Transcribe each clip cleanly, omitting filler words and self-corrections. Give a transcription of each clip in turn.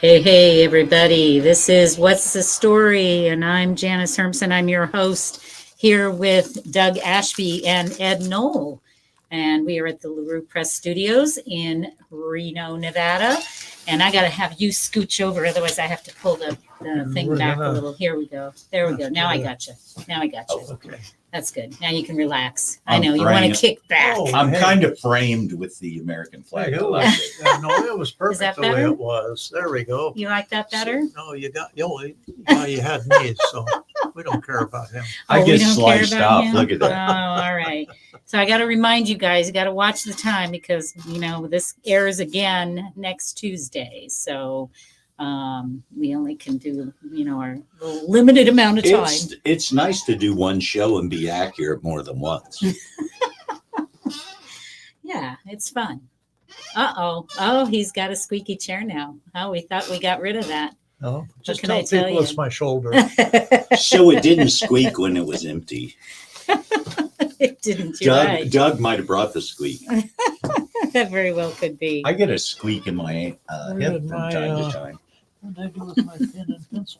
Hey, everybody. This is What's the Story? And I'm Janice Hermson. I'm your host here with Doug Ashby and Ed Knoll. And we are at the LaRue Press Studios in Reno, Nevada. And I got to have you scooch over, otherwise I have to pull the thing back a little. Here we go. There we go. Now I got you. Okay. That's good. Now you can relax. I know you want to kick back. I'm kind of framed with the American flag. No, it was perfect the way it was. There we go. You like that better? No, you had me, so we don't care about him. I we get don't care sliced about off. him? Look at that. Oh, all right. So I got to remind you guys, you got to watch the time because, this airs again next Tuesday. So we only can do, our little limited amount of time. It's nice to do one show and be accurate more than once. Yeah, it's fun. Oh, he's got a squeaky chair now. Oh, we thought we got rid of that. No, just can I tell tell people you? it's my shoulder. So it didn't squeak when it was empty. It didn't. You're right. Doug might have brought the squeak. That very well could be. I get a squeak in my hip from time to time. What did I do with my pen and pencil?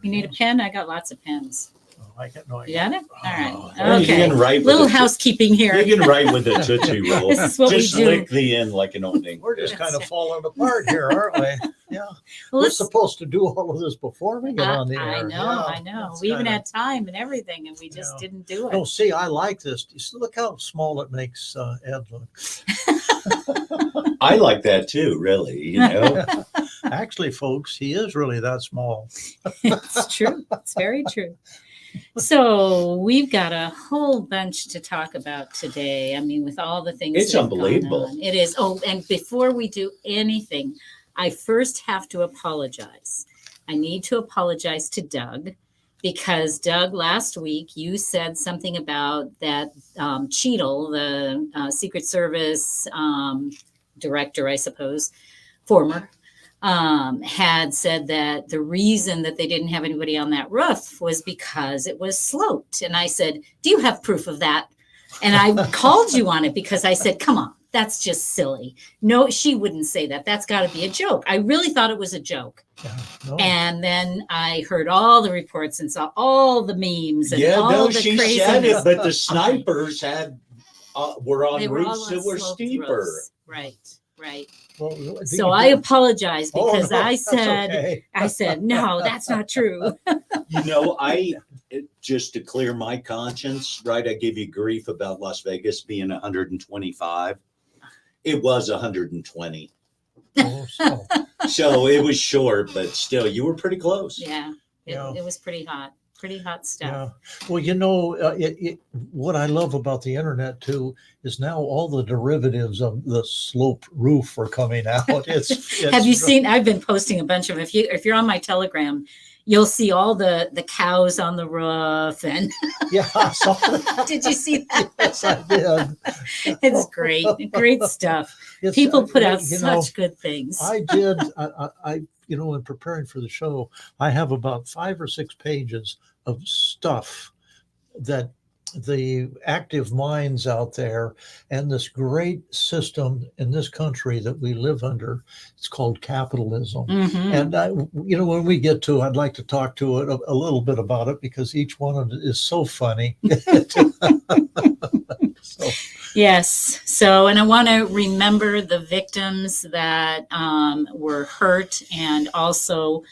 You need a pen? I got lots of pens. I got no You idea. got it? All right. Well, you Okay. can write with Little a- housekeeping here. You can write with a Tootsie Roll. This is what we Just do. lick the end like an opening. We're just kind of falling apart here, aren't we? Yeah. Well, We're let's- supposed to do all of this before we get on the air. I know. That's We even kinda- had time and everything, and we just Yeah. didn't do it. Oh, see, I like this. Look how small it makes Ed look. I like that too, really. Actually, folks, he is really that small. It's true. It's very true. So we've got a whole bunch to talk about today. I mean, with all the things. It's that have gone unbelievable. on. It is. Oh, and before we do anything, I first have to apologize. I need to apologize to Doug because Doug, last week you said something about that Cheadle, the Secret Service director, I suppose, former, had said that the reason that they didn't have anybody on that roof was because it was sloped. And I said, do you have proof of that? And I called you on it because I said, come on, that's just silly. No, she wouldn't say that. That's got to be a joke. I really thought it was a joke. Yeah, no. And then I heard all the reports and saw all the memes and all the she craziness. said it, but the snipers were on They were all roofs that on were sloped steeper. roofs. Right. Well, So I apologize Oh, because no, I that's said, okay. I said, no, that's not true. Just to clear my conscience, right? I gave you grief about Las Vegas being 125. It was 120. Oh, so. So it was short, but still, you were pretty close. Yeah, Yeah. it was pretty hot stuff. Yeah. Well, what I love about the internet too is now all the derivatives of the slope roof are coming out. It's Have you seen? I've been posting a bunch of. If you're on my Telegram, you'll see all the cows on the roof. And Yeah, I saw that. did you see that? Yes, I did. It's great stuff. It's, People put out you know, such good things. I did. I in preparing for the show, I have about 5 or 6 pages of stuff that the active minds out there and this great system in this country that we live under, it's called capitalism. Mhm. And when we get to, I'd like to talk to it a little bit about it because each one of it is so funny. So, Yes. So, and I want to remember the victims that were hurt, and also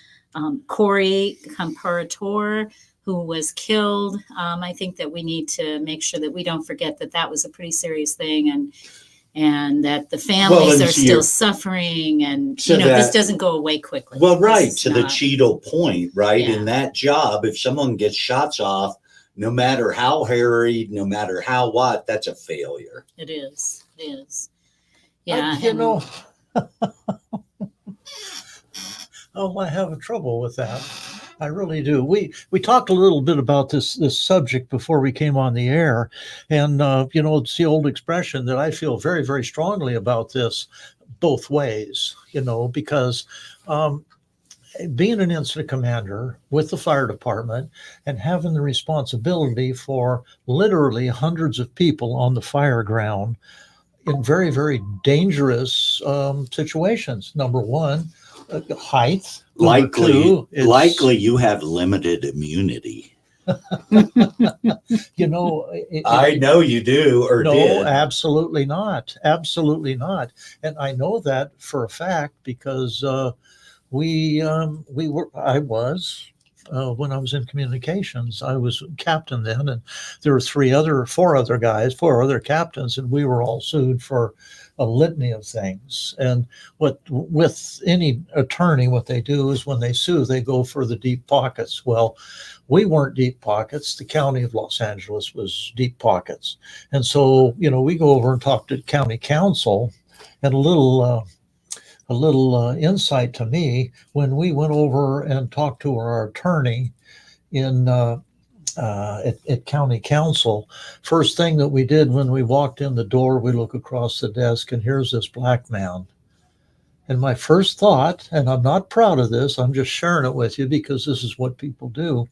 Corey Comparator, who was killed. I think that we need to make sure that we don't forget that was a pretty serious thing, and that the families are still suffering, and this doesn't go away quickly. Well, right, This is to the not- Cheadle point, right? Yeah. In that job, if someone gets shots off, no matter how harried, no matter how what, that's a failure. It is. Yeah. I have trouble with that. I really do. We talked a little bit about this subject before we came on the air, and it's the old expression that I feel very, very strongly about this both ways. Because being an incident commander with the fire department and having the responsibility for literally hundreds of people on the fire ground in very, very dangerous situations. Number one, height. Number Likely, two, it's- likely you have limited immunity. You know, I know you do or no, did. absolutely not. Absolutely not. And I know that for a fact because I was when I was in communications, I was captain then, and there were four other captains, and we were all sued for a litany of things. And with any attorney, what they do is when they sue, they go for the deep pockets. Well, we weren't deep pockets. The county of Los Angeles was deep pockets. And so, we go over and talk to county council, and a little insight to me when we went over and talked to our attorney at county council. First thing that we did when we walked in the door, we look across the desk, and here's this black man. And my first thought, and I'm not proud of this, I'm just sharing it with you because this is what people do.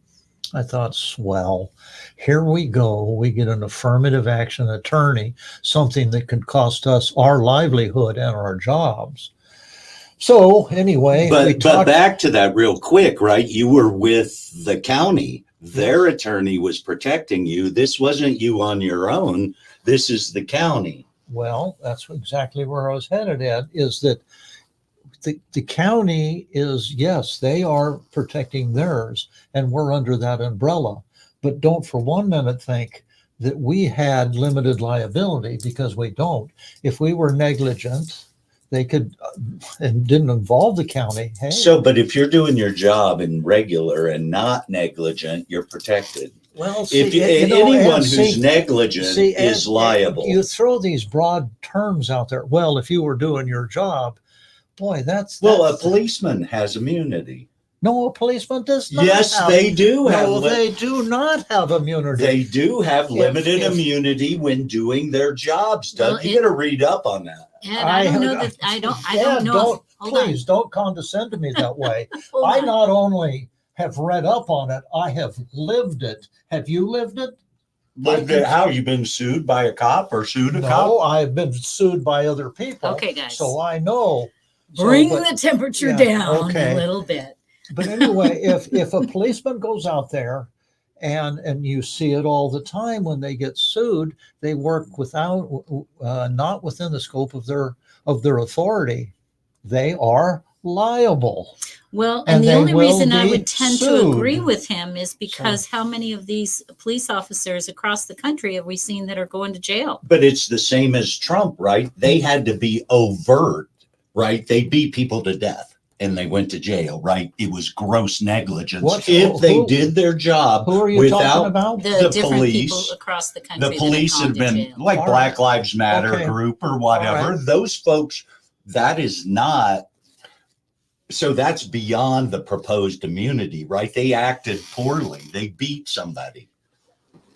I thought, swell, here we go. We get an affirmative action attorney, something that could cost us our livelihood and our jobs. So anyway, but back to that real quick, right? You were with the county. Their attorney was protecting you. This wasn't you on your own. This is the county. Well, that's exactly where I was headed at, is that the county is, yes, they are protecting theirs, and we're under that umbrella. But don't for one minute think that we had limited liability, because we don't. If we were negligent, they could, and didn't involve the county. Hey, So, but if you're doing your job in regular and not negligent, you're protected. well, If anyone who's negligent is liable. You throw these broad terms out there. Well, if you were doing your job, boy, that's a policeman has immunity. no, a policeman does not. Yes, they do have. No, they do not have immunity. They do have limited if- immunity when doing their jobs. Doug, Well, you got to read up on that. Ed, I don't know that. I don't know. Don't, Hold on. please don't condescend to me that way. Hold I on. not only have read up on it, I have lived it. Have you lived it? How you been sued by a cop or sued a No, cop? I've been sued by other people. Okay, guys. So I know. Bring So, but- the temperature yeah, down okay. a little bit. But anyway, if a policeman goes out there, and you see it all the time when they get sued, they work without not within the scope of their authority. They are liable. Well, And and the they only will reason I be would tend to sued. agree with him is because how many of these police officers across the country have we seen that are going to jail? But it's the same as Trump, right? They had to be overt, right? They beat people to death and they went to jail, right? It was gross negligence. If they did their job Who are you without talking about? The, The different police- people across the country. the police that have have gone to been jail. like All Black right. Lives Matter Okay. group or whatever. All right. Those folks, that is not. So that's beyond the proposed immunity, right? They acted poorly. They beat somebody.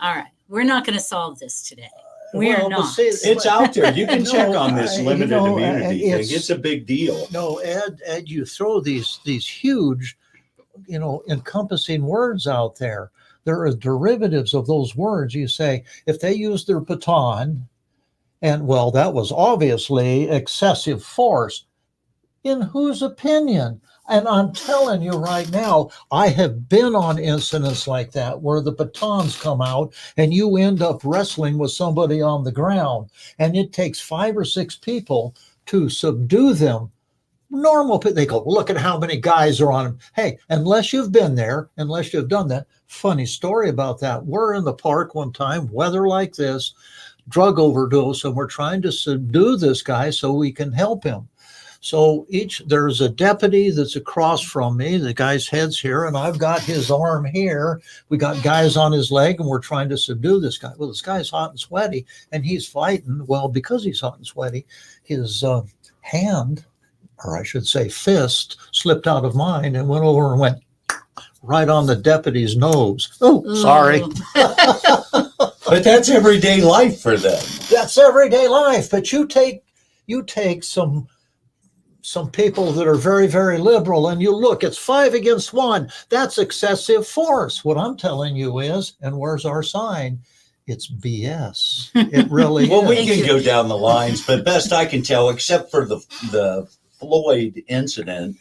All right, we're not going to solve this today. We're Well, but not. see, It's out there. You can No, check on this you limited know, immunity thing. it's- It's a big deal. No, Ed, you throw these huge, encompassing words out there. There are derivatives of those words. You say, if they use their baton, and well, that was obviously excessive force. In whose opinion? And I'm telling you right now, I have been on incidents like that where the batons come out and you end up wrestling with somebody on the ground, and it takes 5 or 6 people to subdue them. Normal people, they go, look at how many guys are on them. Hey, unless you've been there, unless you've done that. Funny story about that. We're in the park one time, weather like this, drug overdose, and we're trying to subdue this guy so we can help him. So there's a deputy that's across from me. The guy's head's here, and I've got his arm here. We got guys on his leg, and we're trying to subdue this guy. Well, this guy's hot and sweaty, and he's fighting. Well, because he's hot and sweaty, his hand, or I should say fist, slipped out of mine and went over and went right on the deputy's nose. Oh, sorry. Ooh. But that's everyday life for them. That's everyday life. But you take some people that are very, very liberal, and you look, it's 5 against 1. That's excessive force. What I'm telling you is, and where's our sign? It's BS. It really Well, we is. can go down the lines, but best I can tell, except for the Floyd incident,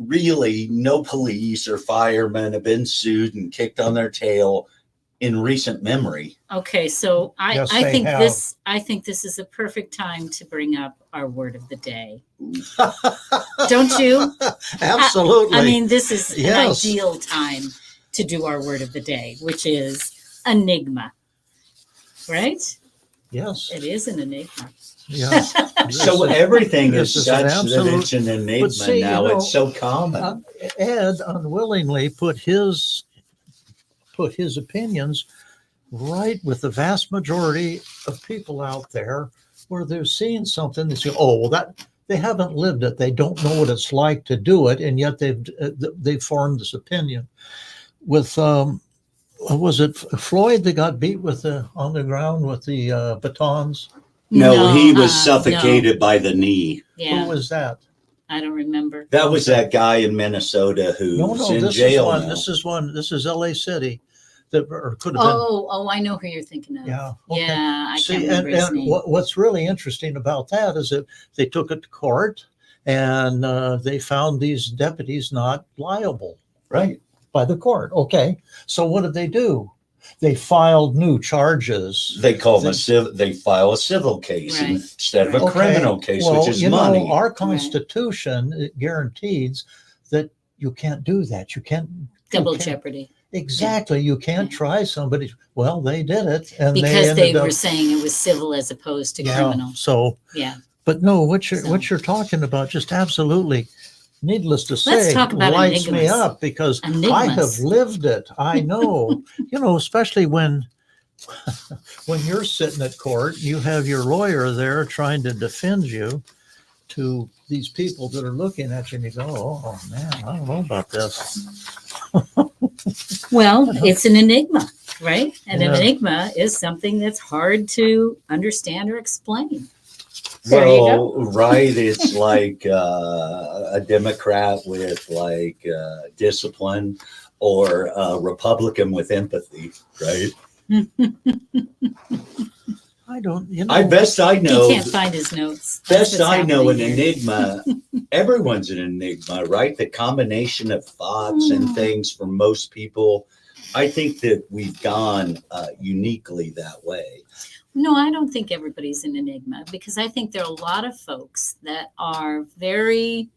really no police or firemen have been sued and kicked on their tail in recent memory. Okay, so Yes, I they think have. this is a perfect time to bring up our word of the day. Don't you? Absolutely. I mean, this is an Yes. ideal time to do our word of the day, which is enigma. Right? Yes. It is an enigma. Yes. So everything is this is an such that it's an enigma But see, now. you know, It's so common. Ed unwillingly put his opinions right with the vast majority of people out there, where they're seeing something they say, oh, well, that they haven't lived it, they don't know what it's like to do it, and yet they've formed this opinion. With was it Floyd that got beat with on the ground with the batons? No, he was no. suffocated by the knee. Yeah, Who was that? I don't remember. That was that guy in Minnesota No, who's no, in this jail is one. now. This is L.A. City, that or could have been. Oh, I know who you're thinking of. Yeah. Okay. Yeah, I See, can't remember his name. what's really interesting about that is that they took it to court, and they found these deputies not liable Right. by the court. Okay, so what did they do? They filed new charges. They call them they file a civil case Right. instead of a Okay, criminal case, well, which is you money. know, our Constitution it guarantees that you can't do that. You can't Double you can't- jeopardy. Exactly. You can't Yeah. try somebody. Well, they did it, and Because they ended were up, saying it was civil as opposed to criminal. So, Yeah. but no, what So- you're talking about, just absolutely, needless to Let's say, talk about lights me enigmas. up, because I Enigmas. have lived it. I know, especially when you're sitting at court, you have your lawyer there trying to defend you to these people that are looking at you, and you go, oh man, I don't know about this. Well, it's an enigma, right? And an Yeah. enigma is something that's hard to understand or explain. There you go. Well, right. It's like a Democrat with like discipline, or a Republican with empathy, right? I don't, I know. He can't find his notes. That's Best what's I know, an happening here. enigma. Everyone's an enigma, right? The combination of thoughts and things for most people. I think that we've gone uniquely that way. No, I don't think everybody's an enigma, because I think there are a lot of folks that are very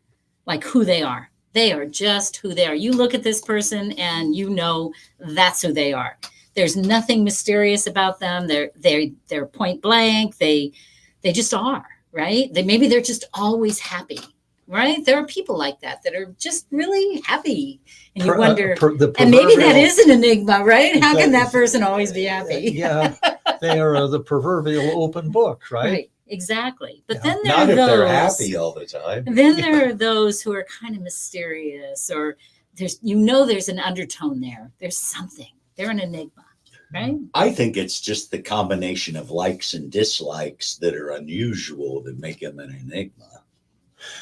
like who they are. They are just who they are. You look at this person and you know that's who they are. There's nothing mysterious about them. They're point blank. They just are, right? Maybe they're just always happy, right? There are people like that are just really happy, and you wonder. And maybe that is an enigma, right? How can that person always be happy? Yeah, they are the proverbial open book, right? Right, exactly. But Yeah. then there Not are if those. they're happy all the time. Then there are those who are kind of mysterious, or there's an undertone there. There's something. They're an enigma, right? I think it's just the combination of likes and dislikes that are unusual that make them an enigma.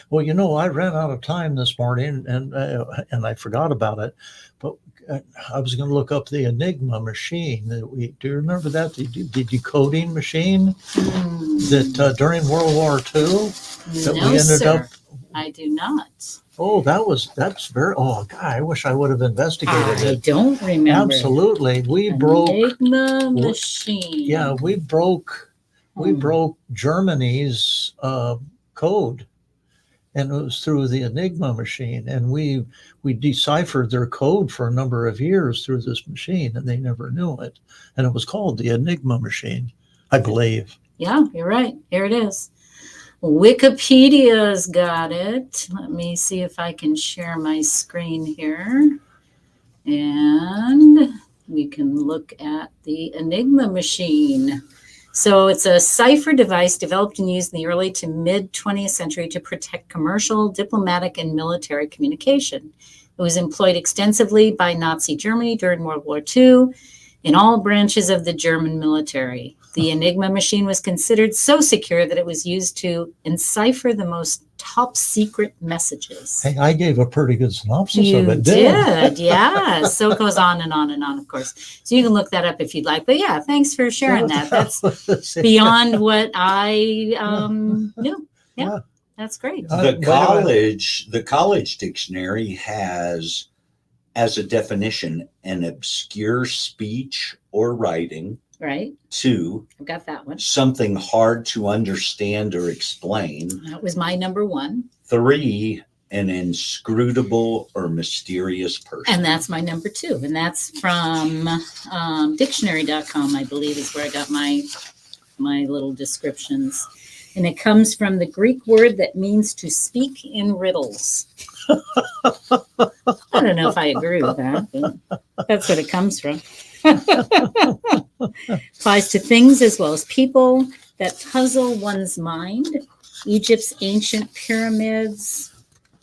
Well, I ran out of time this morning, and I forgot about it, but I was going to look up the Enigma machine. Do you remember that the decoding machine that during World War II that No, we ended sir. up? I do not. Oh, that's very. Oh, God, I wish I would have investigated I it. don't remember. Absolutely, we broke. Enigma machine. Yeah, we broke Germany's code, and it was through the Enigma machine, and we deciphered their code for a number of years through this machine, and they never knew it, and it was called the Enigma machine, I believe. Yeah, you're right. Here it is. Wikipedia's got it. Let me see if I can share my screen here. And we can look at the Enigma machine. So it's a cipher device developed and used in the early to mid 20th century to protect commercial, diplomatic, and military communication. It was employed extensively by Nazi Germany during World War II in all branches of the German military. The Enigma machine was considered so secure that it was used to encipher the most top secret messages. Hey, I gave a pretty good synopsis You of it. did, yeah. So it goes on and on and on, of course. So you can look that up if you'd like. But yeah, thanks for sharing that. That's beyond what I knew. Yeah, That's great. The college dictionary has as a definition an obscure speech or writing. Right. 2, I've got that one. something hard to understand or explain. That was my number 1. 3, an inscrutable or mysterious person. And that's my number 2. And that's from dictionary.com, I believe, is where I got my little descriptions. And it comes from the Greek word that means to speak in riddles. I don't know if I agree with that, but that's what it comes from. Applies to things as well as people that puzzle one's mind. Egypt's ancient pyramids.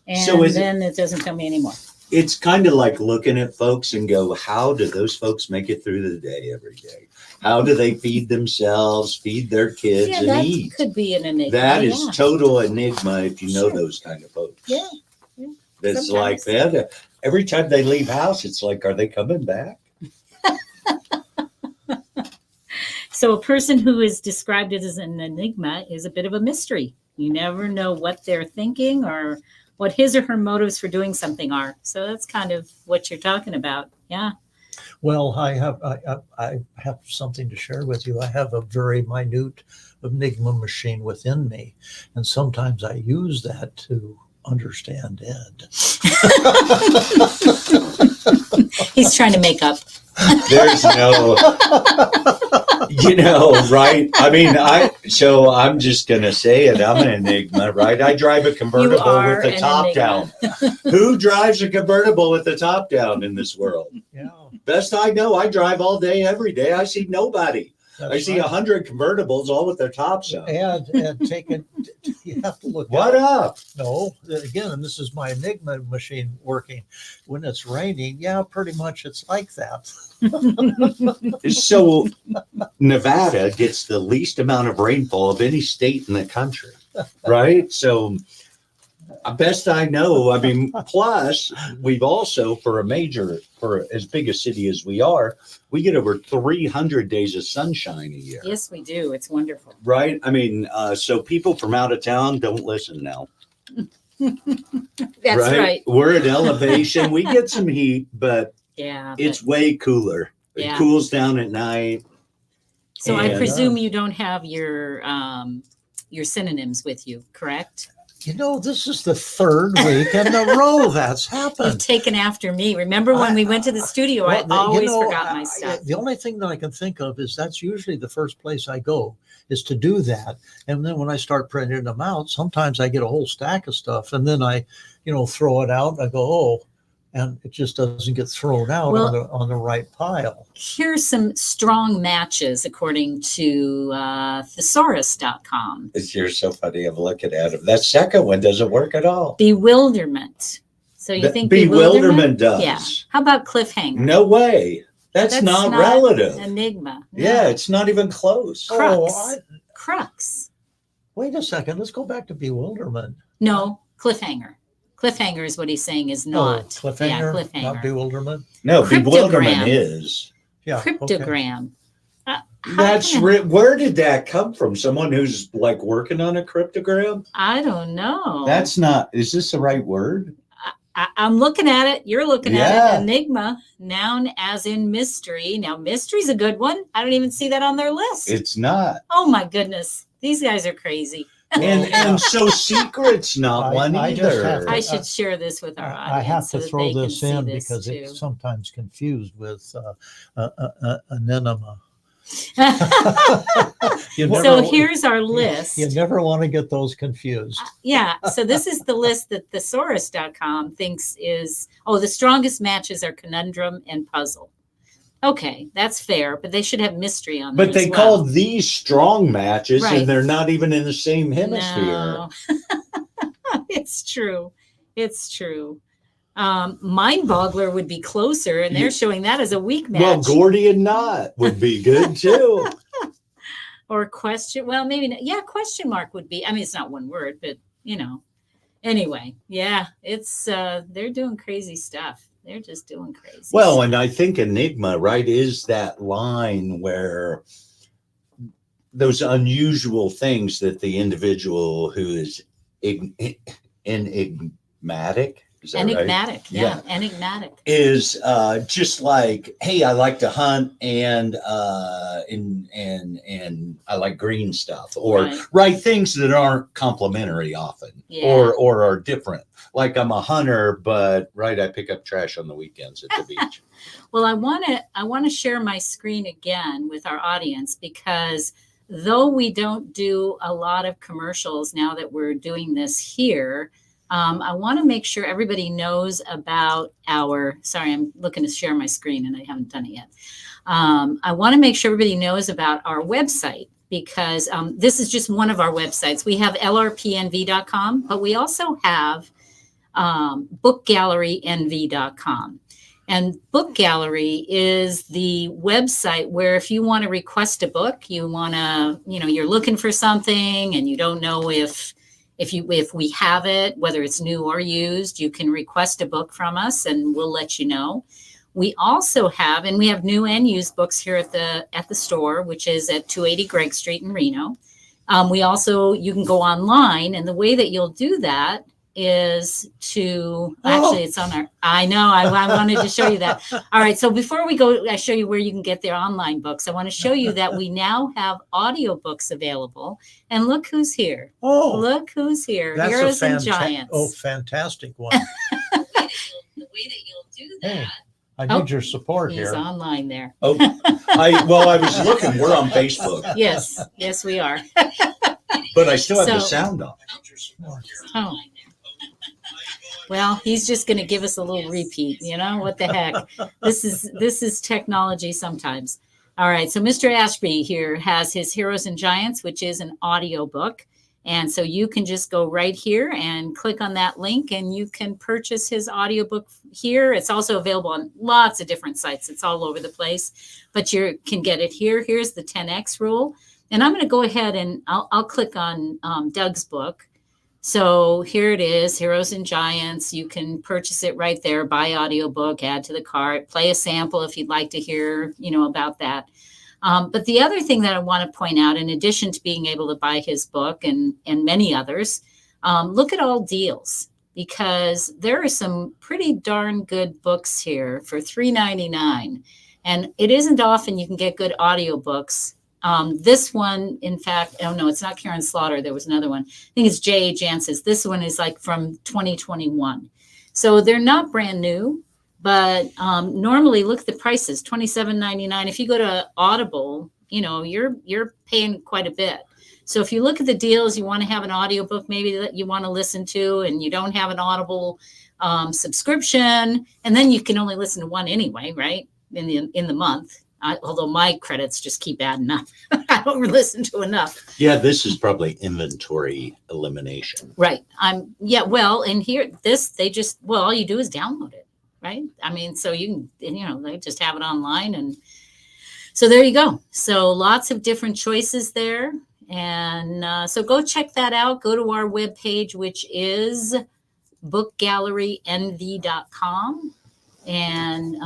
And So then it doesn't tell me anymore. It's kind of like looking at folks and go, how do those folks make it through the day every day? How do they feed themselves, feed their kids, Yeah, and that eat? could be an enigma. That is yeah. total enigma if you know Sure. those kind of folks. Yeah. That's like that. Every time they leave house, it's like, are they coming back? So a person who is described as an enigma is a bit of a mystery. You never know what they're thinking or what his or her motives for doing something are. So that's kind of what you're talking about. Yeah. Well, I have something to share with you. I have a very minute enigma machine within me, and sometimes I use that to understand Ed. He's trying to make up. There's no, right? I mean, so I'm just going to say it. I'm an enigma, right? I drive a convertible with the top down. Who drives a convertible with the top down in this world? Yeah. Best I know, I drive all day, every day. I see nobody. I see 100 convertibles, all with their tops up. And take it. You have to look. What up? No, again, and this is my enigma machine working. When it's raining, yeah, pretty much it's like that. So Nevada gets the least amount of rainfall of any state in the country, right? So best I know, I mean, plus we've also, for as big a city as we are, we get over 300 days of sunshine a year. Yes, we do. It's wonderful. Right? I mean, so people from out of town don't listen now. That's right. We're at elevation. We get some heat, but yeah, it's way cooler. Yeah. It cools down at night. So I presume you don't have your synonyms with you, correct? You know, this is the 3rd week in a row that's You've happened. taken after me. Remember when we went to the studio? I always forgot my stuff. The only thing that I can think of is that's usually the first place I go is to do that. And then when I start printing them out, sometimes I get a whole stack of stuff and then I, throw it out. I go, oh, and it just doesn't get thrown out on the right pile. Here's some strong matches according to thesaurus.com. You're so funny. I'm looking at him. That second one doesn't work at all. Bewilderment. So you think bewilderment does? Yeah. How about cliffhanger? No way. That's not relative. Enigma. No. Yeah, it's not even close. Crux. Crux. Wait a second. Let's go back to bewilderment. No, cliffhanger. Cliffhanger is what he's saying is not. Cliffhanger, Yeah, cliffhanger. not bewilderment. No, Cryptogram. bewilderment is. Yeah. Cryptogram. Where did that come from? Someone who's like working on a cryptogram? I don't know. Is this the right word? I'm looking at it. You're looking at Yeah. it. Enigma, noun as in mystery. Now, mystery's a good one. I don't even see that on their list. It's not. Oh my goodness. These guys are crazy. And so secret's not one I just either. have to- I should share this with our audience. I have to so that throw they can this see in this because too. it's sometimes confused with an enema. So here's our list. You never want to get those confused. Yeah. So this is the list that thesaurus.com thinks is, the strongest matches are conundrum and puzzle. Okay, that's fair, but they should have mystery on there. But they as well. call these strong matches Right. and they're not even in the same hemisphere. No. It's true. It's true. Mind Boggler would be closer, and they're showing that as a weak match. Well, Gordian knot would be good too. Or question. Well, maybe not. Yeah, question mark would be. I mean, it's not one word, but Anyway, yeah, it's they're doing crazy stuff. They're just doing crazy. Well, stuff. and I think enigma, right, is that line where those unusual things that the individual who is enigmatic. Is that right? Enigmatic. Yeah. Enigmatic. Is just like, hey, I like to hunt and I like green stuff, or Right. write things that aren't complimentary often, Yeah. or are different. Like I'm a hunter, but I pick up trash on the weekends at the beach. Well, I want to share my screen again with our audience, because though we don't do a lot of commercials now that we're doing this here, I want to make sure everybody knows about sorry, I'm looking to share my screen and I haven't done it yet. I want to make sure everybody knows about our website, because this is just one of our websites. We have lrpnv.com, but we also have bookgallerynv.com. And Book Gallery is the website where if you want to request a book, you're looking for something and you don't know if we have it, whether it's new or used, you can request a book from us and we'll let you know. We also have, and we have new and used books here at the store, which is at 280 Greg Street in Reno. You can go online, and the way that you'll do that is actually it's on I know, I wanted to show you that. All right, so before we go, I show you where you can get their online books. I want to show you that we now have audiobooks available, and look who's here. Look who's here. That's Heroes and Giants. Fantastic one. The way that you'll do that. Hey, I need your support He's here. online there. I was looking. We're on Facebook. Yes, we are. But I still have the sound on. Oh. Well, he's just going to give us a little repeat. What the heck? This is technology sometimes. All right. So Mr. Ashby here has his Heroes and Giants, which is an audio book. And so you can just go right here and click on that link and you can purchase his audiobook here. It's also available on lots of different sites. It's all over the place, but you can get it here. Here's the 10X rule. And I'm going to go ahead and I'll click on Doug's book. So here it is, Heroes and Giants. You can purchase it right there, buy audiobook, add to the cart, play a sample if you'd like to hear, about that. But the other thing that I want to point out, in addition to being able to buy his book and many others, look at all deals, because there are some pretty darn good books here for $3.99. And it isn't often you can get good audiobooks. This one, in fact, oh no, it's not Karen Slaughter. There was another one. I think it's J.A. Jansen's. This one is like from 2021. So they're not brand new, but normally look at the prices, $27.99. If you go to Audible, you're paying quite a bit. So if you look at the deals, you want to have an audiobook maybe that you want to listen to, and you don't have an Audible subscription, and then you can only listen to one anyway, right? In the month. Although my credits just keep adding up. I don't listen to enough. Yeah, this is probably inventory elimination. Right. And here, all you do is download it, right? I mean, so you can, they just have it online. And so there you go. So lots of different choices there. And so go check that out. Go to our webpage, which is bookgallerynv.com. And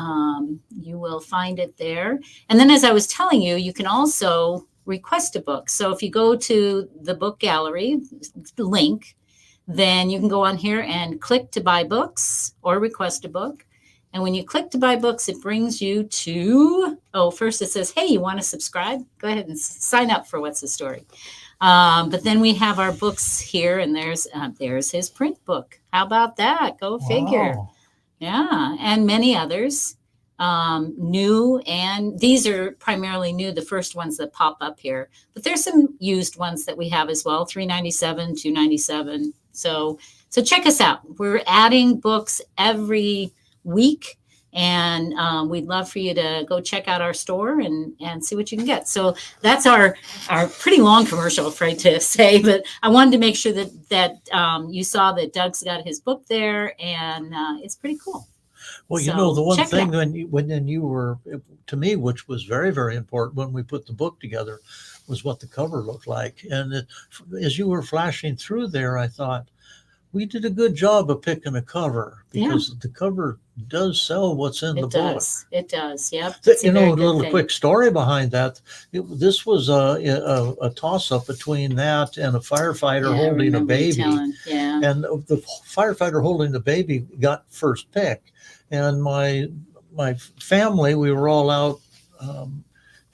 you will find it there. And then, as I was telling you, you can also request a book. So if you go to the Book Gallery link, then you can go on here and click to buy books or request a book. And when you click to buy books, it brings you to, first it says, hey, you want to subscribe? Go ahead and sign up for What's the Story. But then we have our books here, and there's his print book. How about that? Go figure. Wow. Yeah, and many others, new, and these are primarily new, the first ones that pop up here. But there's some used ones that we have as well, $3.97, $2.97. So check us out. We're adding books every week, and we'd love for you to go check out our store and see what you can get. So that's our pretty long commercial, afraid to say, but I wanted to make sure that you saw that Doug's got his book there, and it's pretty cool. Well, So the one check thing it when you were, to me, which was very, very important when we put the book together, was what the cover looked like. And as you were flashing through there, I thought, we did a good job of picking a cover, Yeah. because the cover does sell what's in the It book. does. It does. Yep. It's You a know, very a good little thing. quick story behind that. This was a toss-up between that and a firefighter Yeah, I holding a remember you baby. telling. Yeah. And the firefighter holding the baby got first pick. And my family, we were all out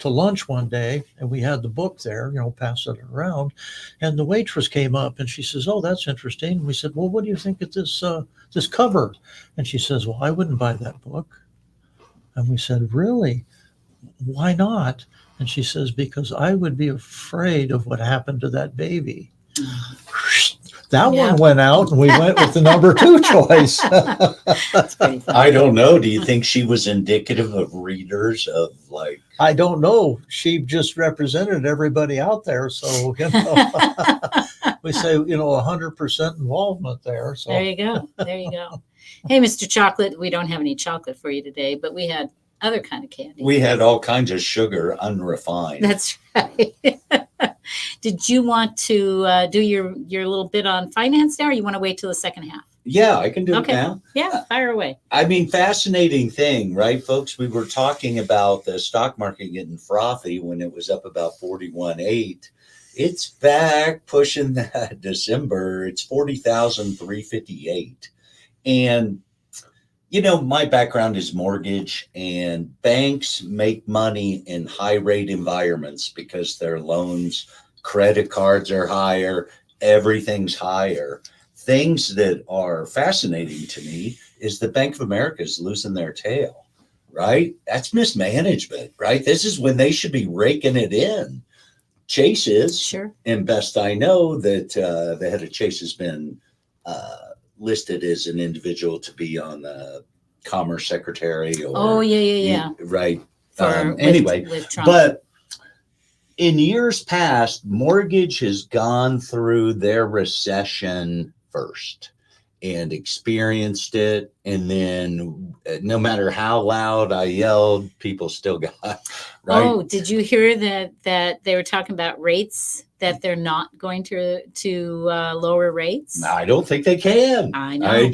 to lunch one day, and we had the book there, passing it around. And the waitress came up and she says, "Oh, that's interesting." And we said, "Well, what do you think of this cover?" And she says, "Well, I wouldn't buy that book." And we said, "Really? Why not?" And she says, "Because I would be afraid of what happened to that baby." That Yeah. one went out, and we went with the number 2 choice. That's pretty funny. I don't know. Do you think she was indicative of readers of like? I don't know. She just represented everybody out there. So, we say, 100% involvement there. So There you go. There you go. Hey, Mr. Chocolate, we don't have any chocolate for you today, but we had other kind of candy. We had all kinds of sugar, unrefined. That's right. Did you want to do your little bit on finance now, or you want to wait till the second half? Yeah, I can do Okay. it now. Yeah, fire away. I mean, fascinating thing, right, folks? We were talking about the stock market getting frothy when it was up about 41.8. It's back pushing that December. It's 40,358. And, my background is mortgage, and banks make money in high rate environments because their loans, credit cards are higher, everything's higher. Things that are fascinating to me is the Bank of America is losing their tail, right? That's mismanagement, right? This is when they should be raking it in. Chase is, Sure. and best I know that the head of Chase has been listed as an individual to be on the Commerce Secretary. Or, Oh, yeah. Right. With- Anyway, with Trump. but in years past, mortgage has gone through their recession first and experienced it. And then no matter how loud I yelled, people still got, right? Oh, did you hear that they were talking about rates, that they're not going to lower rates? I don't think they can. I know. We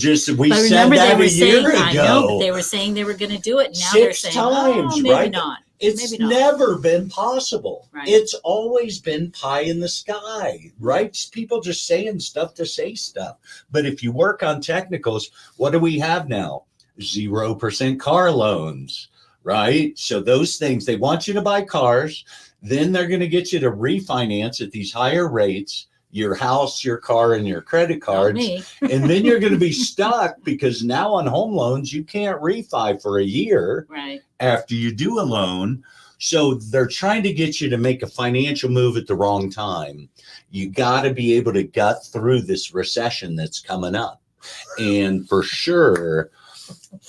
But said remember, that they were a year saying, I know, but ago. they were saying they were going to do it. Now they're 6 saying, times, maybe right? not. It's Maybe not. never been possible. Right. It's always been pie in the sky, right? People just saying stuff to say stuff. But if you work on technicals, what do we have now? 0% car loans, right? So those things, they want you to buy cars. Then they're going to get you to refinance at these higher rates, your house, your car, and your credit Not cards. me. And then you're going to be stuck because now on home loans, you can't refi for a year Right. after you do a loan. So they're trying to get you to make a financial move at the wrong time. You got to be able to gut through this recession that's coming up. And for sure,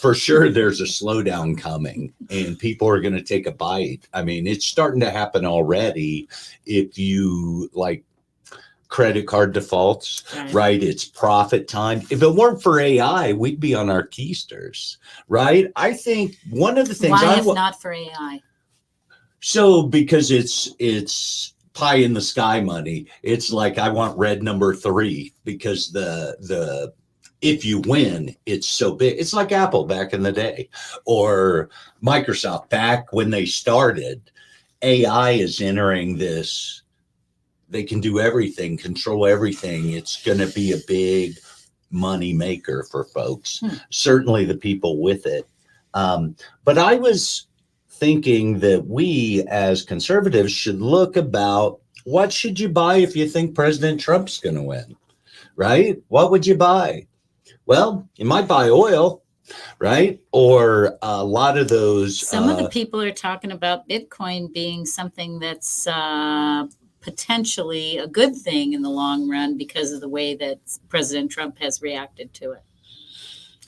there's a slowdown coming and people are going to take a bite. I mean, it's starting to happen already. If you like credit card defaults, right? It's profit time. If it weren't for AI, we'd be on our keisters, right? I think one of the things Why if not for AI? So because it's pie in the sky money. It's like, I want red number 3 because the if you win, it's so big. It's like Apple back in the day or Microsoft back when they started. AI is entering this. They can do everything, control everything. It's going to be a big money maker for folks. Certainly the people with it. But I was thinking that we as conservatives should look about what should you buy if you think President Trump's going to win, right? What would you buy? Well, you might buy oil, right? Or a lot of those. Some of the people are talking about Bitcoin being something that's potentially a good thing in the long run because of the way that President Trump has reacted to it.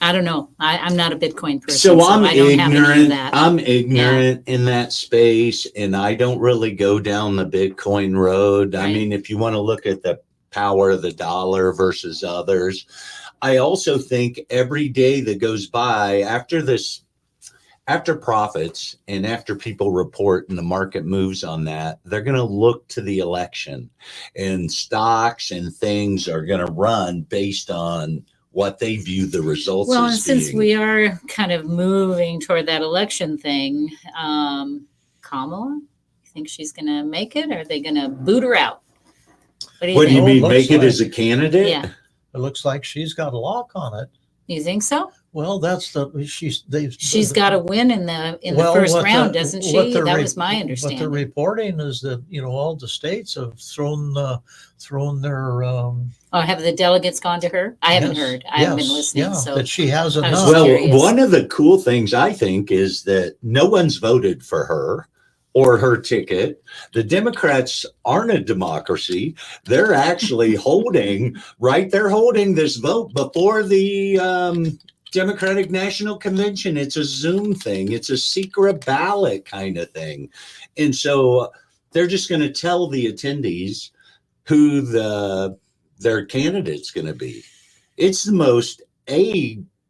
I don't know. I'm not a Bitcoin person, so I'm I don't have any of ignorant. that. I'm ignorant in that space, and I don't really go down the Bitcoin road. I Right. mean, if you want to look at the power of the dollar versus others, I also think every day that goes by after after profits and after people report and the market moves on that, they're going to look to the election, and stocks and things are going to run based on what they view the results Well, as and since being. we are kind of moving toward that election thing, Kamala, you think she's going to make it? Or are they going to boot her out? What do you What do you think? mean, looks make it like- as a candidate? Yeah. It looks like she's got a lock on it. You think so? Well, that's She's got to win in the Well, first what round, the- doesn't what she? the That re- was my What understanding. the reporting is that, all the states have thrown their Oh, have the delegates gone to her? I haven't yes, heard. I haven't been yes, listening. yeah, So that she has I was enough. just Well, curious. one of the cool things I think is that no one's voted for her or her ticket. The Democrats aren't a democracy. They're actually they're holding this vote before the Democratic National Convention. It's a Zoom thing. It's a secret ballot kind of thing. And so they're just going to tell the attendees who their candidate's going to be. It's the most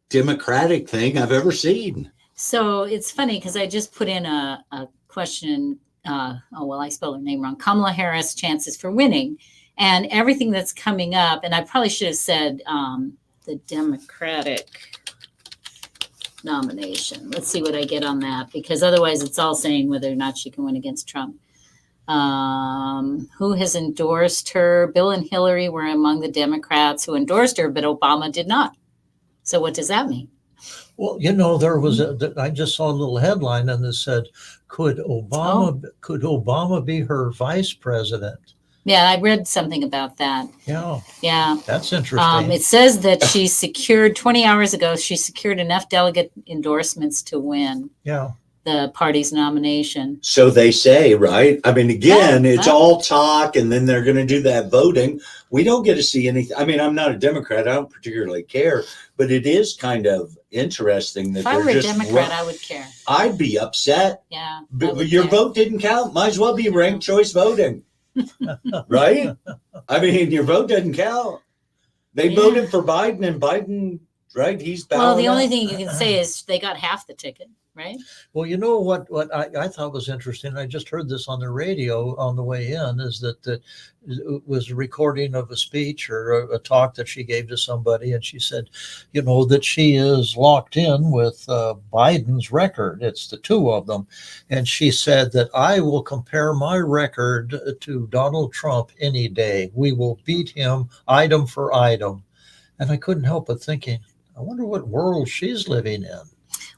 democratic thing I've ever seen. So it's funny because I just put in a question. I spelled her name wrong. Kamala Harris chances for winning, and everything that's coming up. And I probably should have said the Democratic nomination. Let's see what I get on that, because otherwise it's all saying whether or not she can win against Trump. Who has endorsed her? Bill and Hillary were among the Democrats who endorsed her, but Obama did not. So what does that mean? Well, there was I just saw a little headline and it said, could Obama be her vice president? Yeah, I read something about that. Yeah, Yeah. that's interesting. It says that she secured 20 hours ago, she secured enough delegate endorsements to win Yeah. the party's nomination. So they say, right? I mean, again, Yeah, it's well. all talk, and then they're going to do that voting. We don't get to see anything. I mean, I'm not a Democrat. I don't particularly care, but it is kind of interesting that If I they're were a just. Democrat, I would care. I'd be upset. Yeah. I But would your care. vote didn't count. Might as well be ranked choice voting, right? I mean, your vote doesn't count. They Yeah. voted for Biden, and Biden, right? He's Well, the bowing only out. thing you can say is they got half the ticket, right? Well, what I thought was interesting, I just heard this on the radio on the way in, is that it was a recording of a speech or a talk that she gave to somebody. And she said, that she is locked in with Biden's record. It's the two of them. And she said that I will compare my record to Donald Trump any day. We will beat him item for item. And I couldn't help but thinking, I wonder what world she's living in.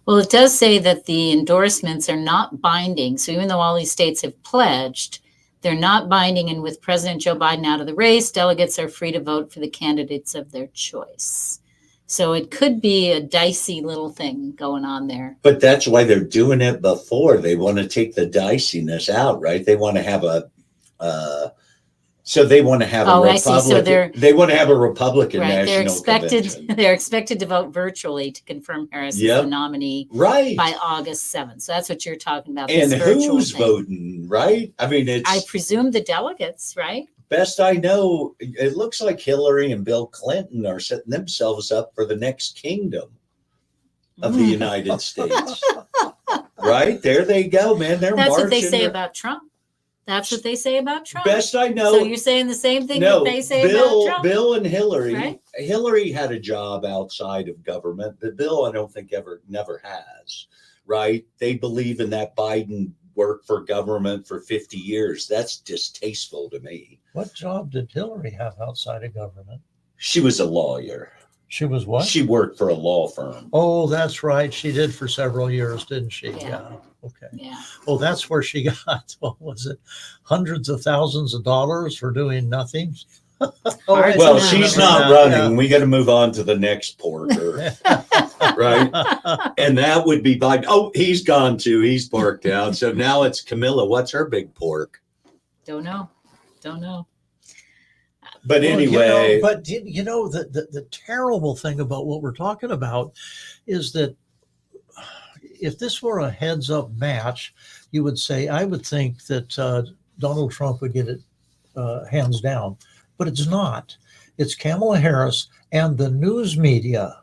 Well, it does say that the endorsements are not binding. So even though all these states have pledged, they're not binding. And with President Joe Biden out of the race, delegates are free to vote for the candidates of their choice. So it could be a dicey little thing going on there. But that's why they're doing it before. They want to take the diciness out, right? They want to have they want to have a Oh, I Republican. see. So they want to have a Republican Right. national convention. They're expected to vote virtually to confirm Harris as Yep. the nominee Right. by August 7th. So that's what you're talking about. And this virtual who's thing. voting, right? I mean, it's I presume the delegates, right? best I know, it looks like Hillary and Bill Clinton are setting themselves up for the next kingdom of the United States. Right? There they go, man. They're That's marching. what they say about Trump. That's what they say about Trump. Best I know. So you're saying the same thing No, that they say about Trump? Bill and Hillary. Right? Hillary had a job outside of government, but Bill, I don't think never has. Right? They believe in that Biden worked for government for 50 years. That's distasteful to me. What job did Hillary have outside of government? She was a lawyer. She was what? She worked for a law firm. Oh, that's right. She did for several years, didn't she? Yeah. Okay. Yeah. Well, that's where she got, what was it? Hundreds of thousands of dollars for doing nothing. Hard to Well, know. she's Remember not running. We got to move on to the next porker, right? And that would be Biden. Oh, he's gone too. He's parked out. So now it's Camilla. What's her big pork? Don't know. But Well, anyway, the terrible thing about what we're talking about is that if this were a heads-up match, you would say, I would think that Donald Trump would get it hands down, but it's not. It's Kamala Harris and the news media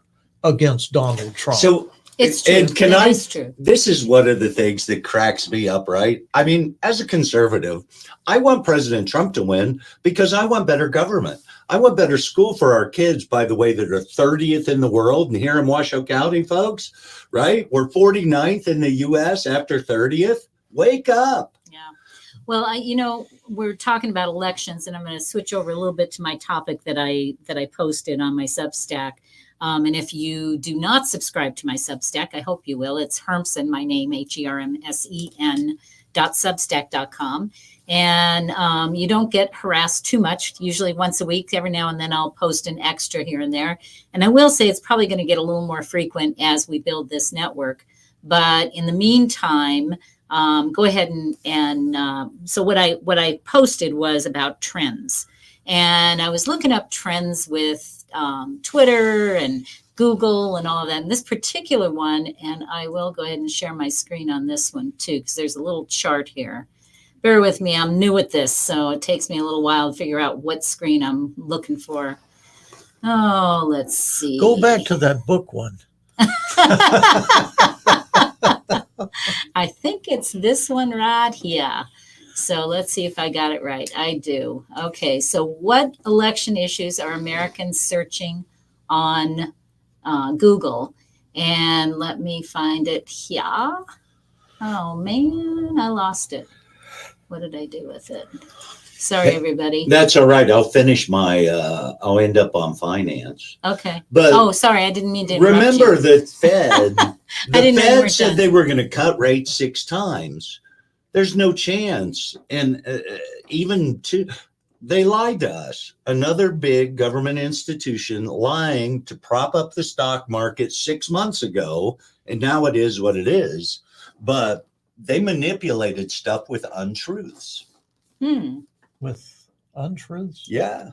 against Donald Trump. so It's true. And can It I? is true. This is one of the things that cracks me up, right? I mean, as a conservative, I want President Trump to win because I want better government. I want better school for our kids, by the way, that are 30th in the world. And here in Washoe County, folks, right? We're 49th in the US after 30th. Wake up. Yeah. Well, we're talking about elections, and I'm going to switch over a little bit to my topic that I posted on my Substack. And if you do not subscribe to my Substack, I hope you will. It's Hermsen, my name, HERMSEN.substack.com. And you don't get harassed too much, usually once a week. Every now and then I'll post an extra here and there. And I will say it's probably going to get a little more frequent as we build this network. But in the meantime, go ahead and so what I posted was about trends. And I was looking up trends with Twitter and Google and all of that. And this particular one, and I will go ahead and share my screen on this one too, because there's a little chart here. Bear with me, I'm new at this, so it takes me a little while to figure out what screen I'm looking for. Oh, let's see. Go back to that book one. I think it's this one right here. So let's see if I got it right. I do. Okay, so what election issues are Americans searching on Google? And let me find it here. Oh man, I lost it. What did I do with it? Sorry, everybody. That's all right. I'll finish I'll end up on finance. Okay. But sorry, I didn't mean to interrupt remember you. the Fed, didn't know you Fed were said done. they were going to cut rates 6 times. There's no chance. And they lied to us. Another big government institution lying to prop up the stock market 6 months ago. And now it is what it is. But they manipulated stuff with untruths. With untruths? Yeah.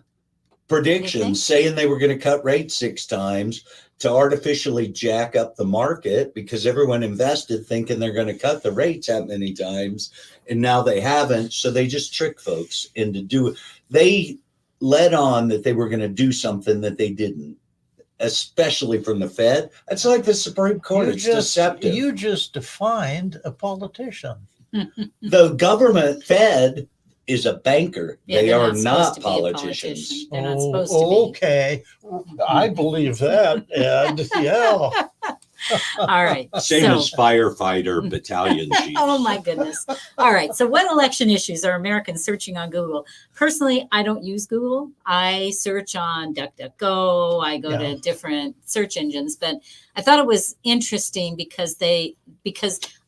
Predictions saying they were going to cut rates 6 times to artificially jack up the market because everyone invested thinking they're going to cut the rates that many times. And now they haven't. So they just trick folks into they led on that they were going to do something that they didn't, especially from the Fed. It's like the Supreme Court. It's deceptive. You just defined a politician. The government Fed is a banker. Yeah, they they're are supposed not to be a politicians. politician. They're not supposed to be. Okay. I believe that, Ed. Yeah. All right. Same as firefighter battalion chief. Oh my goodness. All right. So what election issues are Americans searching on Google? Personally, I don't use Google. I search on DuckDuckGo. I go to different search engines, but I thought it was interesting because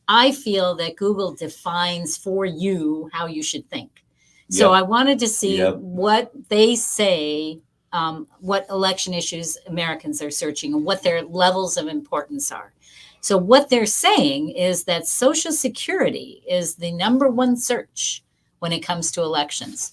I feel that Google defines for you how you should think. So I wanted to see what they say, what election issues Americans are searching and what their levels of importance are. So what they're saying is that Social Security is the #1 search when it comes to elections.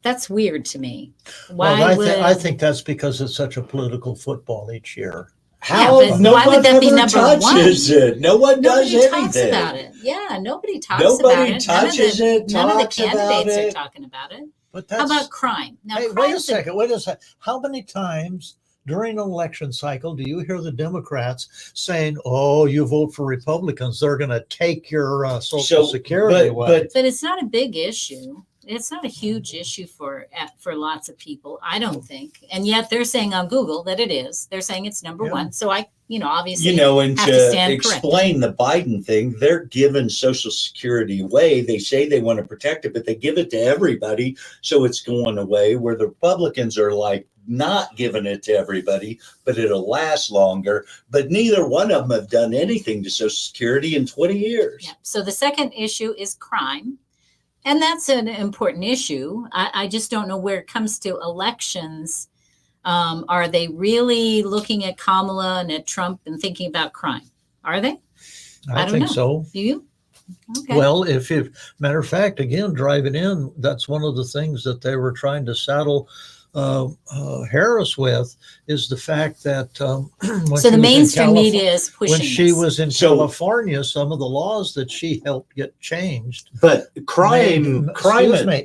That's weird to me. I think that's because it's such a political football each year. How? Yeah, no why would one that be ever number touches it. No one does Nobody talks anything. about it. Yeah, nobody talks Nobody about it. touches it, None of the talks about candidates are it. talking about it. But How about crime? Now, hey, wait a crime's second. How many times during an election cycle do you hear the Democrats saying, "Oh, you vote for Republicans, they're going to take your Social Security away"? But it's not a big issue. It's not a huge issue for lots of people, I don't think. And yet they're saying on Google that it is. They're saying it's #1. So I, obviously, and have to to stand explain the Biden thing, they're giving Social Security away. They say they want to protect it, but they give it to everybody, so it's going away. Where the Republicans are like not giving it to everybody, but it'll last longer. But neither one of them have done anything to Social Security in 20 years. Yeah. So the second issue is crime. And that's an important issue. I just don't know where it comes to elections. Are they really looking at Kamala and at Trump and thinking about crime? Are they? I don't think know. so. Do you? Okay. Well, matter of fact, again, driving in, that's one of the things that they were trying to saddle Harris with is the fact that so the mainstream media is pushing when she this. was in California, some of the laws that she helped get changed, but crime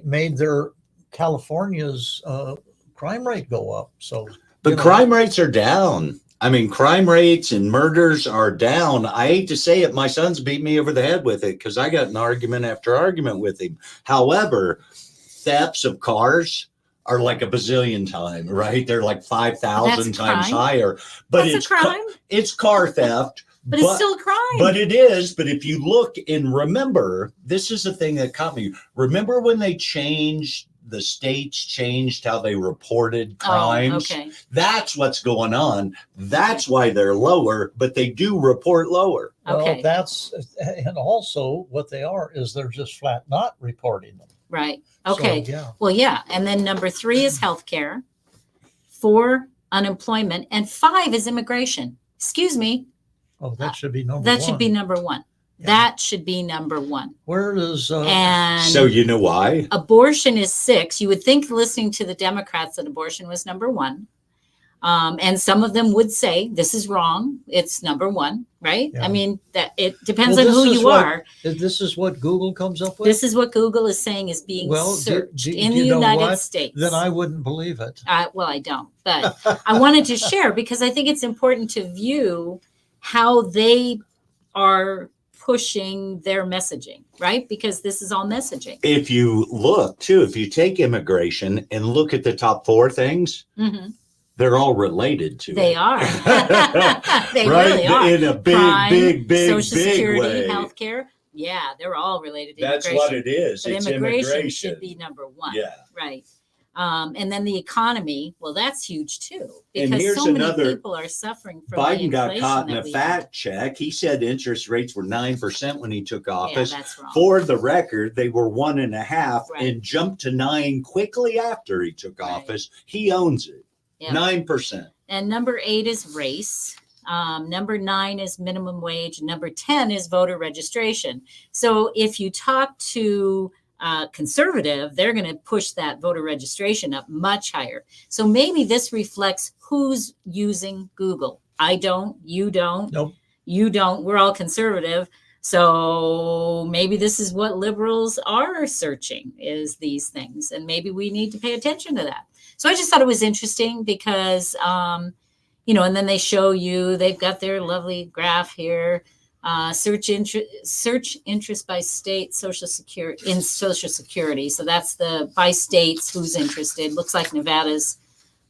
made their California's crime rate go up. So, but crime rates are down. I mean, crime rates and murders are down. I hate to say it, my son's beat me over the head with it because I got in argument after argument with him. However, thefts of cars are like a bazillion time, right? They're like 5,000 times crime. higher. But That's a crime. It's car theft. But it's still a crime. But it is. But if you look and remember, this is the thing that caught me. Remember when they changed, the states changed how they reported crimes? Oh, okay. That's what's going on. That's why they're lower, but they do report lower. Okay. Well, that's, and also what they are is they're just flat not reporting them. Right. Okay. So, yeah. Well, yeah. And then number 3 is healthcare, 4, unemployment, and 5 is immigration. Excuse me. Oh, that should be number That one. should be number 1. Yeah. That should be number 1. Where does And So you know why? abortion is 6. You would think, listening to the Democrats, that abortion was number 1. And some of them would say this is wrong. It's number 1, right? Yeah. I mean, that it depends Well, on who this is you what- are. this is what Google comes up with? This is what Google is saying is being Well, searched do in the you know United what? States. Then I wouldn't believe it. Well, I don't, but I wanted to share because I think it's important to view how they are pushing their messaging, right? Because this is all messaging. If you look too, if you take immigration and look at the top 4 things, Hmm. they're all related to They it. are. They right? really are. In a big, Crime, big Social big Security, way. healthcare. Yeah, they're all related to That's immigration. what it is. But It's immigration should be number 1. Yeah. Right. And then the economy, well, that's huge too, And because here's so many another- people are suffering from the Biden got inflation caught in that a we fact check. He said interest rates were 9% when he took have. Yeah, office. that's wrong. For the record, they were 1.5 Right. and jumped to 9 quickly after he took Right. office. He owns it. Yep. 9%. And number 8 is race. Number 9 is minimum wage. Number 10 is voter registration. So if you talk to conservative, they're going to push that voter registration up much higher. So maybe this reflects who's using Google. I don't, you don't, Nope. you don't, we're all conservative. So maybe this is what liberals are searching, is these things. And maybe we need to pay attention to that. So I just thought it was interesting because, you know, and then they show you, they've got their lovely graph here. Search interest by state, Social Security. So that's the by states who's interested. Looks like Nevada's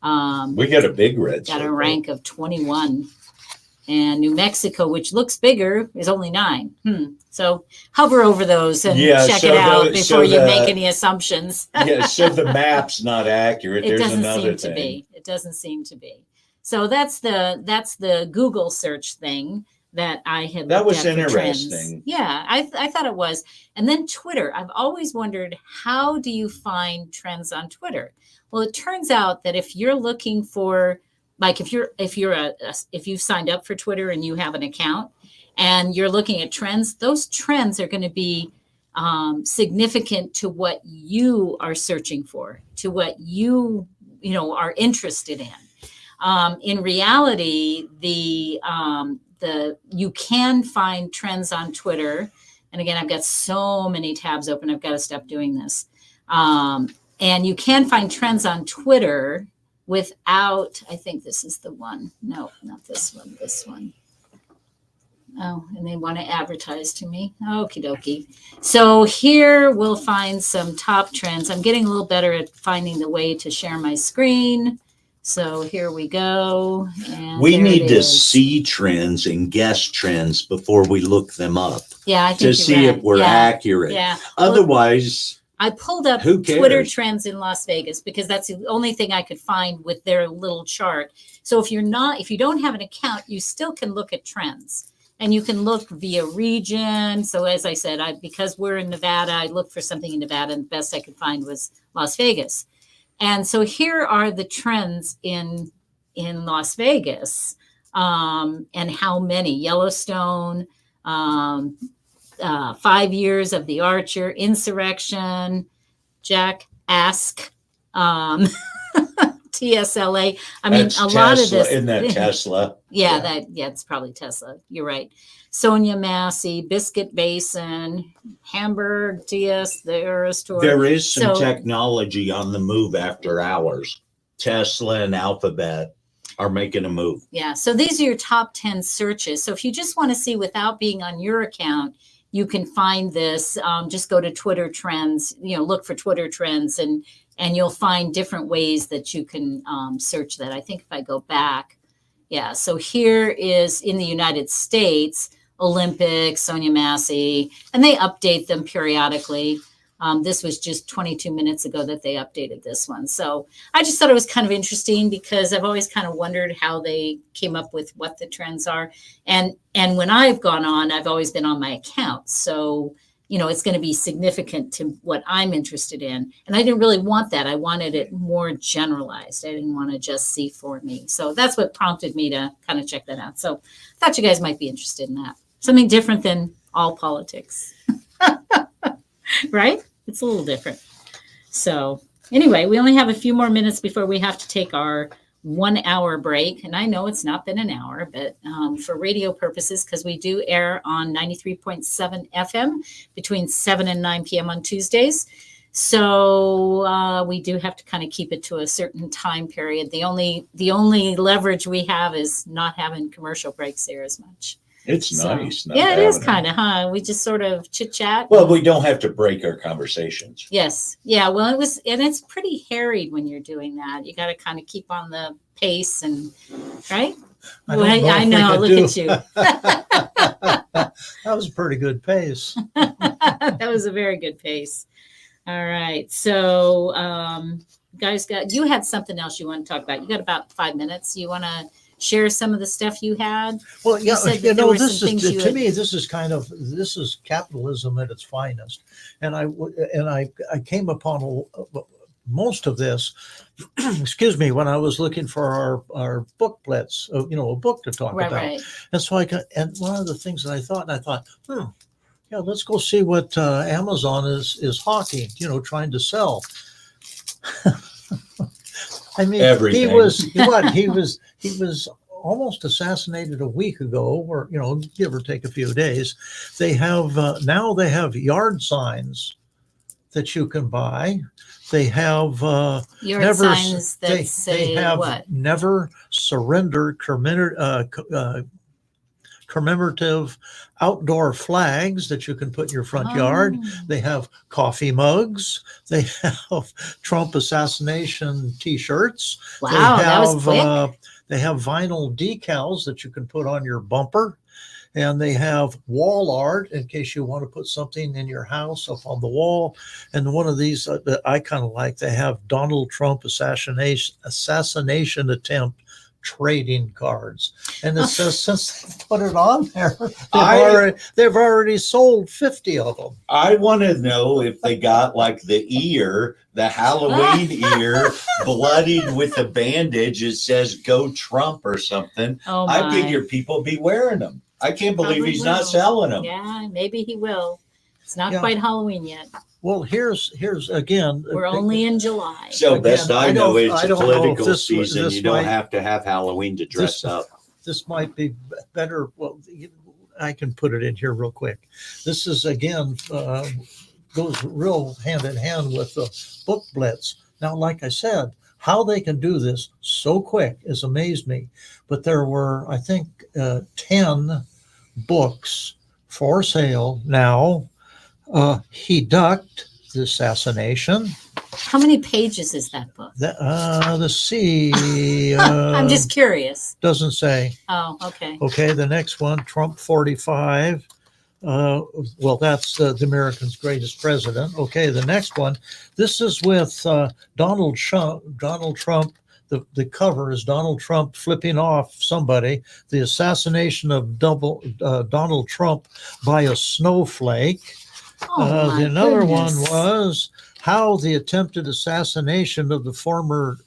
We got a big red got a circle. rank of 21, and New Mexico, which looks bigger, is only 9. So hover over those and Yeah, check so it out the- before so you the- make any assumptions. Yeah, so the map's not accurate. It There's doesn't another seem thing. to be. It doesn't seem to be. So that's the Google search thing that I had. That looked was at for trends. interesting. Yeah, I thought it was. And then Twitter. I've always wondered, how do you find trends on Twitter? Well, it turns out that if you're looking for, like, if you've signed up for Twitter and you have an account and you're looking at trends, those trends are going to be significant to what you are searching for, to what you are interested in. In reality, you can find trends on Twitter. And again, I've got so many tabs open. I've got to stop doing this. And you can find trends on Twitter without, I think this is the one. No, not this one, this one. Oh, and they want to advertise to me. Okie dokie. So here we'll find some top trends. I'm getting a little better at finding the way to share my screen. So here we go. And We there need it to is. see trends and guess trends before we look them up Yeah, I think to you're see right. if we're Yeah, accurate. Yeah. Well, Otherwise, I pulled up Who Twitter cares? trends in Las Vegas because that's the only thing I could find with their little chart. So if you don't have an account, you still can look at trends. And you can look via region. So as I said, because we're in Nevada, I looked for something in Nevada, and the best I could find was Las Vegas. And so here are the trends in Las Vegas, and how many. Yellowstone, 5 years of the Archer, Insurrection, Jack Ask, TSLA. I mean, that's a lot of Tesla. this. Isn't that Tesla? Yeah, it's probably Tesla. You're right. Sonia Massey, Biscuit Basin, Hamburg, TS, the Eurostore. There is some So- technology on the move after hours. Tesla and Alphabet. are making a move. Yeah. So these are your top 10 searches. So if you just want to see without being on your account, you can find this. Just go to Twitter trends, look for Twitter trends, and you'll find different ways that you can search that. I think if I go back, yeah. So here is in the United States, Olympics, Sonia Massey, and they update them periodically. This was just 22 minutes ago that they updated this one. So I just thought it was kind of interesting because I've always kind of wondered how they came up with what the trends are. And when I've gone on, I've always been on my account. So, it's going to be significant to what I'm interested in. And I didn't really want that. I wanted it more generalized. I didn't want to just see for me. So that's what prompted me to kind of check that out. So I thought you guys might be interested in that. Something different than all politics. Right? It's a little different. So anyway, we only have a few more minutes before we have to take our 1 hour break. And I know it's not been an hour, but for radio purposes, because we do air on 93.7 FM between 7 and 9 p.m. on Tuesdays. So we do have to kind of keep it to a certain time period. The only leverage we have is not having commercial breaks there as much. It's nice. Yeah, it is kind of, huh? We just sort of chit chat. Well, we don't have to break our conversations. Yes. Yeah. Well, and it's pretty harried when you're doing that. You got to kind of keep on the pace right? I know. Look at you. That was a pretty good pace. That was a very good pace. All right. So, guys, you had something else you want to talk about. You got about 5 minutes. You want to share some of the stuff you had? Well, yeah, this is capitalism at its finest. And I came upon most of this, excuse me, when I was looking for our bookplets, a book to talk about. Right. And so and one of the things that I thought, yeah, let's go see what Amazon is hawking, trying to sell. I mean, everything. He was almost assassinated a week ago, or give or take a few days. They have now they have yard signs that you can buy. They have yard signs that say what? Never surrender commemorative outdoor flags that you can put in your front yard. They have coffee mugs. They have Trump assassination T-shirts. Wow, that was quick. They have vinyl decals that you can put on your bumper. And they have wall art in case you want to put something in your house up on the wall. And one of these that I kind of like, they have Donald Trump assassination attempt trading cards. And it says since they put it on there, they've already sold 50 of them. I want to know if they got like the Halloween ear bloodied with a bandage. It says "Go Trump" or something. Oh I figure people be wearing them. I can't believe he's not selling them. Yeah, maybe he will. It's not quite Halloween yet. Well, here's again. We're only in July. So best I know, it's a political season. You don't have to have Halloween to dress up. This might be better. Well, I can put it in here real quick. This is again goes real hand in hand with the book blitz. Now, like I said, how they can do this so quick has amazed me. But there were, I think, 10 books for sale now. He ducked the assassination. How many pages is that book? Let's see. I'm just curious. Doesn't say. Oh, okay. Okay, the next one, Trump 45. Well, that's the American's greatest president. Okay, the next one. This is with Donald Trump. The cover is Donald Trump flipping off somebody. The assassination of Donald Trump by a snowflake. Another one was how the attempted assassination of the former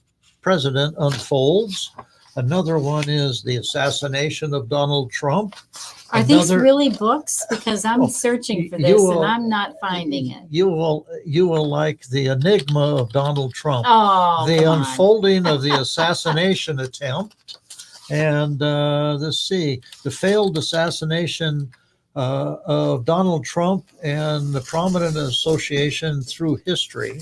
president unfolds. Another one is the assassination of Donald Trump. Are these really books? Because I'm searching for this and I'm not finding it. You will like The Enigma of Donald Trump. Oh, the unfolding of the assassination attempt. And let's see, the failed assassination of Donald Trump and the prominent association through history.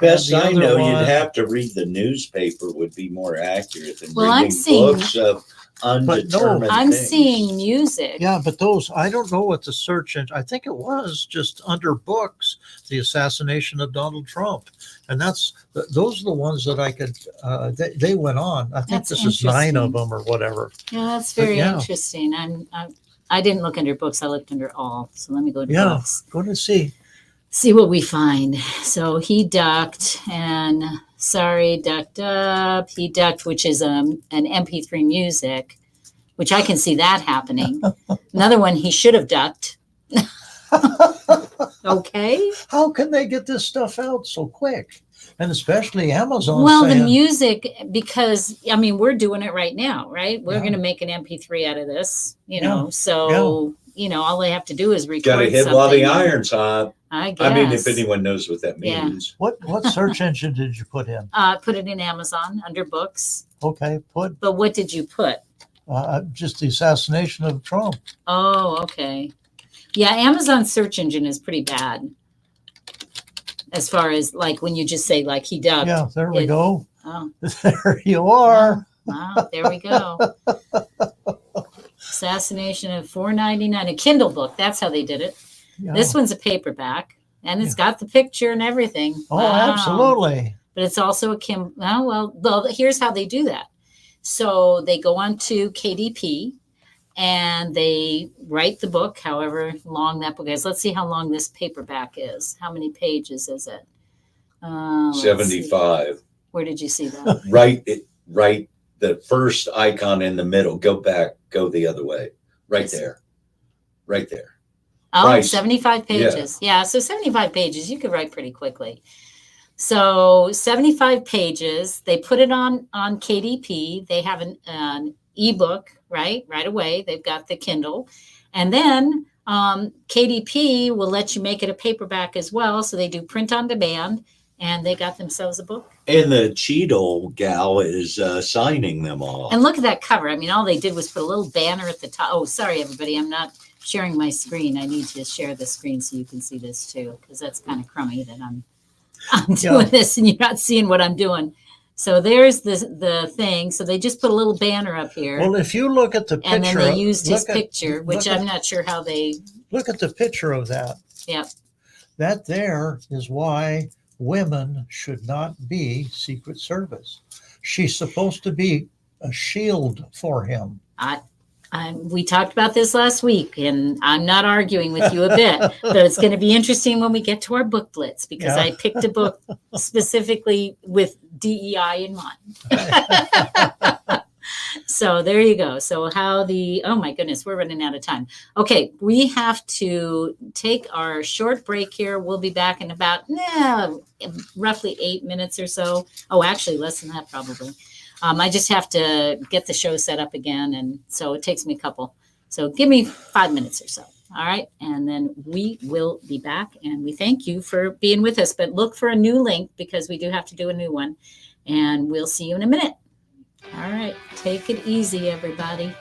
Best the I other know, one- you'd have to read the newspaper would be more accurate than Well, I'm reading seeing- books of undetermined I'm things. seeing music. Yeah, but those, I don't know what the search engine, I think it was just under books, the assassination of Donald Trump. And those are the ones that I could, they went on. I think That's this is 9 of interesting. them or whatever. Yeah, that's But very yeah. interesting. I didn't look under books. I looked under all. So let me go to Yeah. books. Go to see. See what we find. So he ducked, and sorry, ducked up. He ducked, which is an MP3 music, which I can see that happening. Another one he should have ducked. Okay. How can they get this stuff out so quick? And especially Amazon Well, the saying, music, because I mean, we're doing it right now, right? We're Yeah. going to make an MP3 out of this, you Yeah. know. So all they have to do is record Got to hit something. while the iron's hot. I guess. I mean, if anyone knows what that Yeah. means. what search engine did you put in? Put it in Amazon under books. Okay, put But what did you put? just the assassination of Trump. Oh, okay. Yeah, Amazon search engine is pretty bad. As far as like when you just say like he ducked. Yeah, there we it- go. Oh, There you are. wow, there we go. Assassination of $4.99, a Kindle book. That's how they did it. Yeah. This one's a paperback, and it's got the picture and everything. Oh, Wow. absolutely. But it's also a well, here's how they do that. So they go on to KDP and they write the book, however long that book is. Let's see how long this paperback is. How many pages is it? Let's see. 75. Where did you see that? Right. The first icon in the middle. Go back. Go the other way. Right there. Right there. Oh, Price. 75 pages. Yeah, so 75 pages, you could write pretty quickly. So 75 pages, they put it on KDP. They have an ebook, right away. They've got the Kindle. And then KDP will let you make it a paperback as well. So they do print on demand, and they got themselves a book. And the Cheadle gal is signing them all. And look at that cover. I mean, all they did was put a little banner at the top. Oh, sorry, everybody. I'm not sharing my screen. I need to share the screen so you can see this too, because that's kind of crummy that I'm doing this and you're not seeing what I'm doing. So there's the thing. So they just put a little banner up here. Well, if you look at the picture, and then they used his look at- picture, which look I'm at- not sure how they. Look at the picture of that. Yep. That there is why women should not be Secret Service. She's supposed to be a shield for him. We talked about this last week, and I'm not arguing with you a bit, but it's going to be interesting when we get to our book blitz because Yeah. I picked a book specifically with DEI in mind. So there you go. So oh my goodness, we're running out of time. Okay, we have to take our short break here. We'll be back in about roughly 8 minutes or so. Oh, actually less than that probably. I just have to get the show set up again, and so it takes me a couple. So give me 5 minutes or so. All right, and then we will be back, and we thank you for being with us. But look for a new link because we do have to do a new one, and we'll see you in a minute. All right, take it easy, everybody.